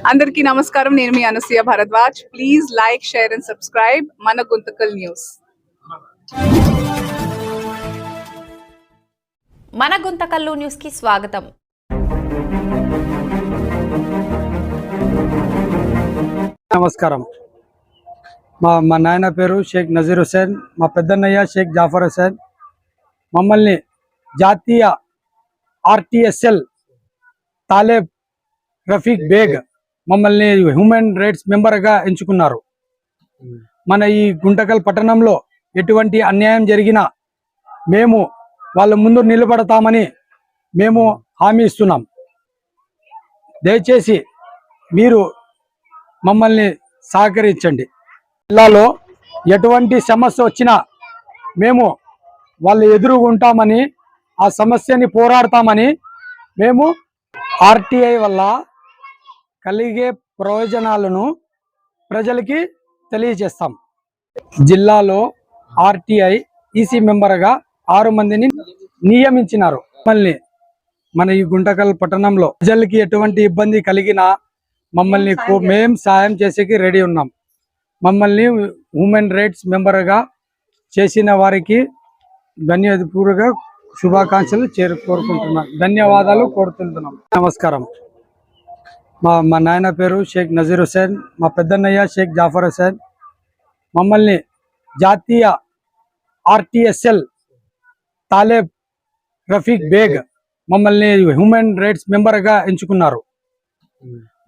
అందరికీ నమస్కారం. నేను మీ Anasuya Bharadwaj. Please like, share and subscribe మన గుంతకల్ న్యూస్. మన గుంతకల్లు న్యూస్ కి స్వాగతం. నమస్కారం. మా నాయన పేరు షేక్ నజీర్ హుసేన్, మా పెద్దన్నయ్య షేక్ జాఫర్ హుసేన్. మమ్మల్ని జాతీయ ఆర్టీఎస్ఎల్ తాలేబ్ రఫీక్ బేగ్ మమ్మల్ని హ్యూమన్ రైట్స్ మెంబర్గా ఎంచుకున్నారు. మన ఈ గుంటకల్ పట్టణంలో ఎటువంటి అన్యాయం జరిగినా మేము వాళ్ళ ముందు నిలబడతామని మేము హామీ ఇస్తున్నాం. దయచేసి మీరు మమ్మల్ని సహకరించండి. జిల్లాలో ఎటువంటి సమస్య వచ్చినా మేము వాళ్ళు ఎదురుగుంటామని, ఆ సమస్యని పోరాడతామని మేము ఆర్టీఐ వల్ల కలిగే ప్రయోజనాలను ప్రజలకి తెలియజేస్తాం. జిల్లాలో ఆర్టీఐ ఈసీ మెంబర్గా 6 మందిని నియమించినారు. మమ్మల్ని మన ఈ గుంటకల్ పట్టణంలో ప్రజలకి ఎటువంటి ఇబ్బంది కలిగినా మమ్మల్ని మేం సాయం చేసేకి రెడీ ఉన్నాం. మమ్మల్ని హ్యూమన్ రైట్స్ మెంబర్గా చేసిన వారికి ధన్యపూర్వక శుభాకాంక్షలు కోరుకుంటున్నాం. ధన్యవాదాలు కోరుతుంటున్నాం. నమస్కారం. మా నాయన పేరు షేక్ నజీర్ హుసేన్, మా పెద్దన్నయ్య షేక్ జాఫర్ హుసేన్. మమ్మల్ని జాతీయ ఆర్టీఎస్ఎల్ తాలేబ్ రఫీక్ బేగ్ మమ్మల్ని హ్యూమన్ రైట్స్ మెంబర్గా ఎంచుకున్నారు.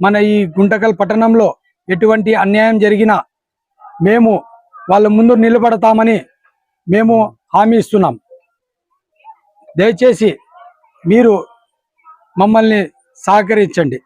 మన ఈ గుంటకల్ పట్టణంలో ఎటువంటి అన్యాయం జరిగినా మేము వాళ్ళ ముందు నిలబడతామని మేము హామీ ఇస్తున్నాం. దయచేసి మీరు మమ్మల్ని సహకరించండి.